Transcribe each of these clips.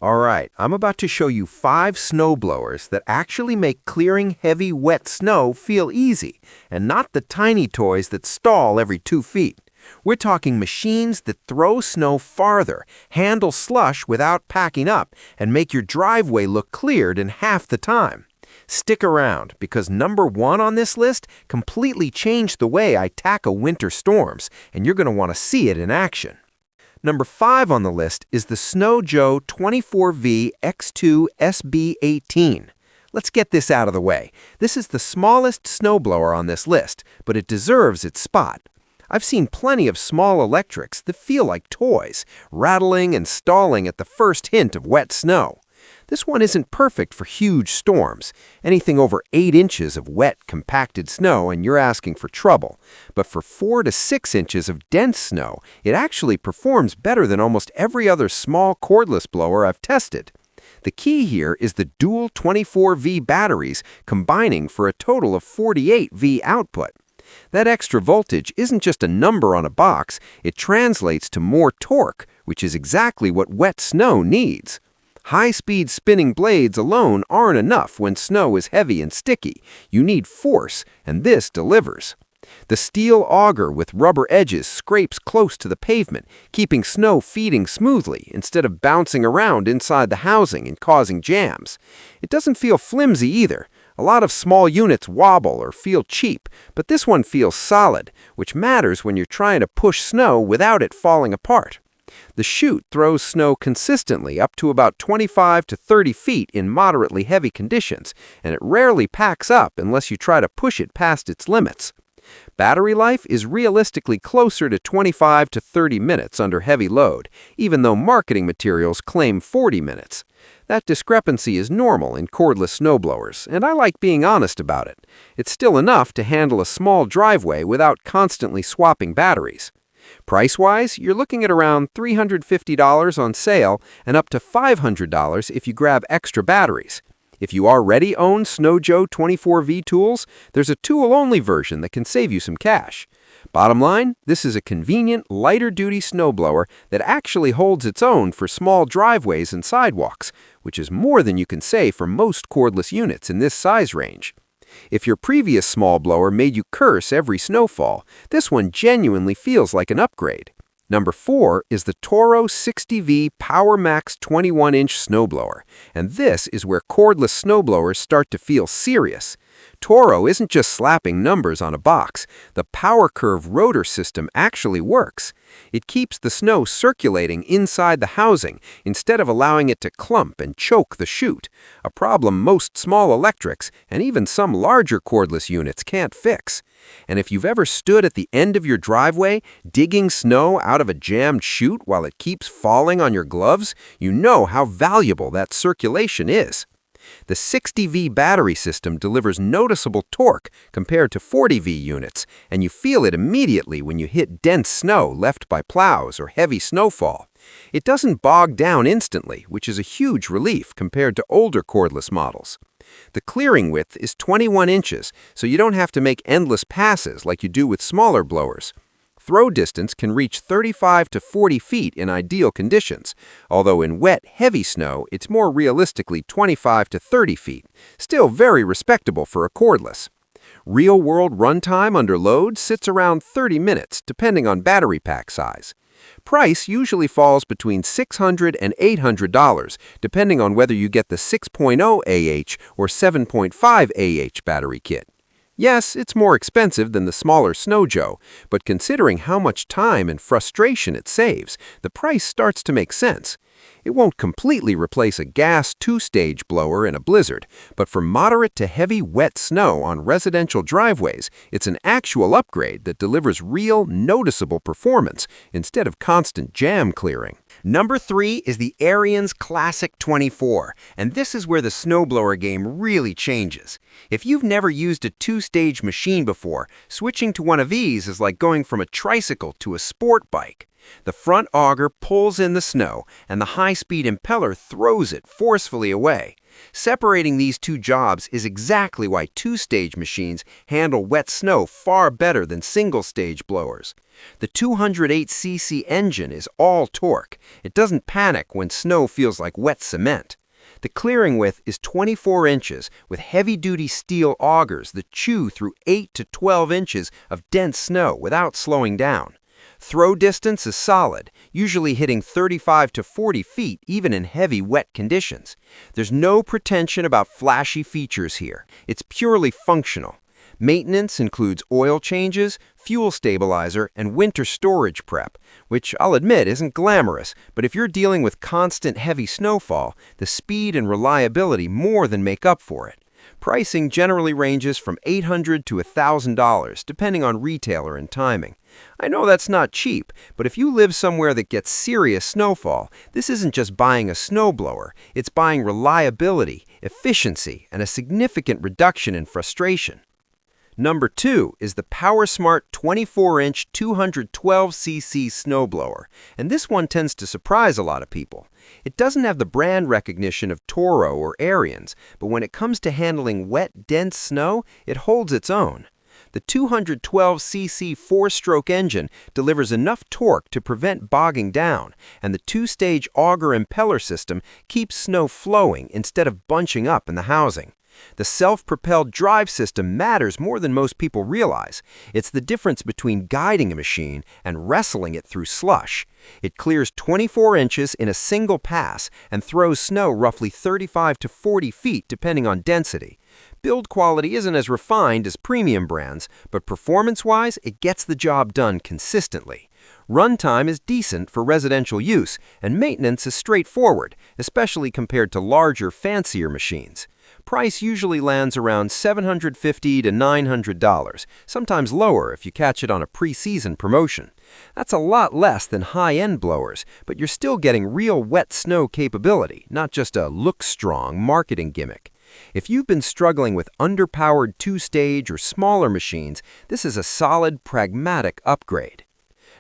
All right, I'm about to show you 5 snow blowers that actually make clearing heavy, wet snow feel easy, and not the tiny toys that stall every 2 feet. We're talking machines that throw snow farther, handle slush without packing up, and make your driveway look cleared in half the time. Stick around, because number 1 on this list completely changed the way I tackle winter storms, and you're going to want to see it in action. Number 5 on the list is the Snow Joe 24V X2 SB18. Let's get this out of the way. This is the smallest snowblower on this list, but it deserves its spot. I've seen plenty of small electrics that feel like toys, rattling and stalling at the first hint of wet snow. This one isn't perfect for huge storms, anything over 8 inches of wet, compacted snow and you're asking for trouble. But for 4 to 6 inches of dense snow, it actually performs better than almost every other small cordless blower I've tested. The key here is the dual 24V batteries combining for a total of 48V output. That extra voltage isn't just a number on a box, it translates to more torque, which is exactly what wet snow needs. High-speed spinning blades alone aren't enough when snow is heavy and sticky. You need force, and this delivers. The steel auger with rubber edges scrapes close to the pavement, keeping snow feeding smoothly instead of bouncing around inside the housing and causing jams. It doesn't feel flimsy either. A lot of small units wobble or feel cheap, but this one feels solid, which matters when you're trying to push snow without it falling apart. The chute throws snow consistently up to about 25 to 30 feet in moderately heavy conditions, and it rarely packs up unless you try to push it past its limits. Battery life is realistically closer to 25 to 30 minutes under heavy load, even though marketing materials claim 40 minutes. That discrepancy is normal in cordless snowblowers, and I like being honest about it. It's still enough to handle a small driveway without constantly swapping batteries. Price-wise, you're looking at around $350 on sale and up to $500 if you grab extra batteries. If you already own Snow Joe 24V tools, there's a tool-only version that can save you some cash. Bottom line, this is a convenient, lighter-duty snowblower that actually holds its own for small driveways and sidewalks, which is more than you can say for most cordless units in this size range. If your previous small blower made you curse every snowfall, this one genuinely feels like an upgrade. Number 4 is the Toro 60V PowerMax 21-inch snowblower, and this is where cordless snowblowers start to feel serious. Toro isn't just slapping numbers on a box. The power curve rotor system actually works. It keeps the snow circulating inside the housing instead of allowing it to clump and choke the chute, a problem most small electrics and even some larger cordless units can't fix. And if you've ever stood at the end of your driveway digging snow out of a jammed chute while it keeps falling on your gloves, you know how valuable that circulation is. The 60V battery system delivers noticeable torque compared to 40V units, and you feel it immediately when you hit dense snow left by plows or heavy snowfall. It doesn't bog down instantly, which is a huge relief compared to older cordless models. The clearing width is 21 inches, so you don't have to make endless passes like you do with smaller blowers. Throw distance can reach 35 to 40 feet in ideal conditions, although in wet, heavy snow, it's more realistically 25 to 30 feet, still very respectable for a cordless. Real-world runtime under load sits around 30 minutes, depending on battery pack size. Price usually falls between $600 and $800, depending on whether you get the 6.0 AH or 7.5 AH battery kit. Yes, it's more expensive than the smaller Snow Joe, but considering how much time and frustration it saves, the price starts to make sense. It won't completely replace a gas 2-stage blower in a blizzard, but for moderate to heavy wet snow on residential driveways, it's an actual upgrade that delivers real, noticeable performance instead of constant jam clearing. Number 3 is the Ariens Classic 24, and this is where the snowblower game really changes. If you've never used a 2-stage machine before, switching to one of these is like going from a tricycle to a sport bike. The front auger pulls in the snow, and the high-speed impeller throws it forcefully away. Separating these two jobs is exactly why 2-stage machines handle wet snow far better than single-stage blowers. The 208cc engine is all torque. It doesn't panic when snow feels like wet cement. The clearing width is 24 inches with heavy-duty steel augers that chew through 8 to 12 inches of dense snow without slowing down. Throw distance is solid, usually hitting 35 to 40 feet even in heavy wet conditions. There's no pretension about flashy features here. It's purely functional. Maintenance includes oil changes, fuel stabilizer, and winter storage prep, which I'll admit isn't glamorous, but if you're dealing with constant heavy snowfall, the speed and reliability more than make up for it. Pricing generally ranges from $800 to $1,000, depending on retailer and timing. I know that's not cheap, but if you live somewhere that gets serious snowfall, this isn't just buying a snowblower, it's buying reliability, efficiency, and a significant reduction in frustration. Number 2 is the PowerSmart 24-inch 212cc snowblower, and this one tends to surprise a lot of people. It doesn't have the brand recognition of Toro or Ariens, but when it comes to handling wet, dense snow, it holds its own. The 212cc 4-stroke engine delivers enough torque to prevent bogging down, and the 2-stage auger impeller system keeps snow flowing instead of bunching up in the housing. The self-propelled drive system matters more than most people realize. It's the difference between guiding a machine and wrestling it through slush. It clears 24 inches in a single pass and throws snow roughly 35 to 40 feet depending on density. Build quality isn't as refined as premium brands, but performance-wise, it gets the job done consistently. Runtime is decent for residential use, and maintenance is straightforward, especially compared to larger, fancier machines. Price usually lands around $750 to $900, sometimes lower if you catch it on a pre-season promotion. That's a lot less than high-end blowers, but you're still getting real wet snow capability, not just a look-strong marketing gimmick. If you've been struggling with underpowered 2-stage or smaller machines, this is a solid, pragmatic upgrade.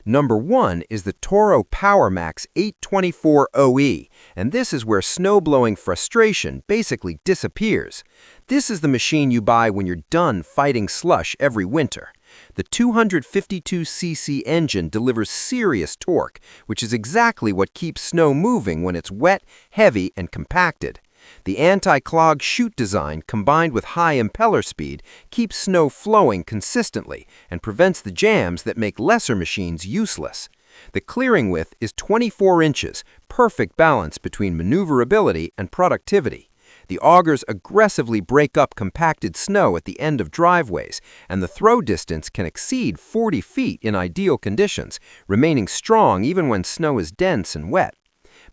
Number 1 is the Toro Power Max 824 OE, and this is where snowblowing frustration basically disappears. This is the machine you buy when you're done fighting slush every winter. The 252cc engine delivers serious torque, which is exactly what keeps snow moving when it's wet, heavy, and compacted. The anti-clog chute design, combined with high impeller speed, keeps snow flowing consistently and prevents the jams that make lesser machines useless. The clearing width is 24 inches, perfect balance between maneuverability and productivity. The augers aggressively break up compacted snow at the end of driveways, and the throw distance can exceed 40 feet in ideal conditions, remaining strong even when snow is dense and wet.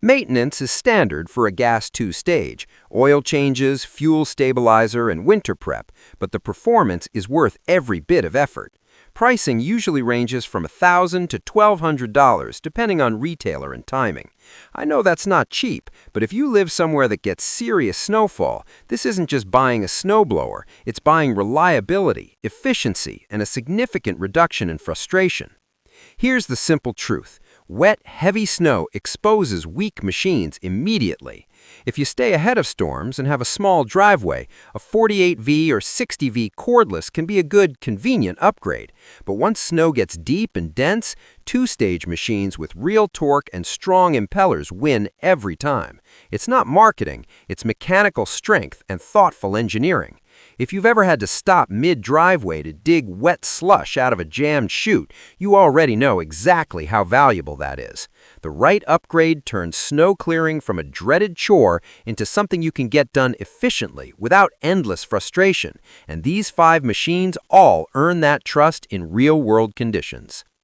Maintenance is standard for a gas 2-stage, oil changes, fuel stabilizer, and winter prep, but the performance is worth every bit of effort. Pricing usually ranges from $1,000 to $1,200, depending on retailer and timing. I know that's not cheap, but if you live somewhere that gets serious snowfall, this isn't just buying a snowblower, it's buying reliability, efficiency, and a significant reduction in frustration. Here's the simple truth. Wet, heavy snow exposes weak machines immediately. If you stay ahead of storms and have a small driveway, a 48V or 60V cordless can be a good, convenient upgrade. But once snow gets deep and dense, 2-stage machines with real torque and strong impellers win every time. It's not marketing, it's mechanical strength and thoughtful engineering. If you've ever had to stop mid-driveway to dig wet slush out of a jammed chute, you already know exactly how valuable that is. The right upgrade turns snow clearing from a dreaded chore into something you can get done efficiently without endless frustration, and these 5 machines all earn that trust in real-world conditions.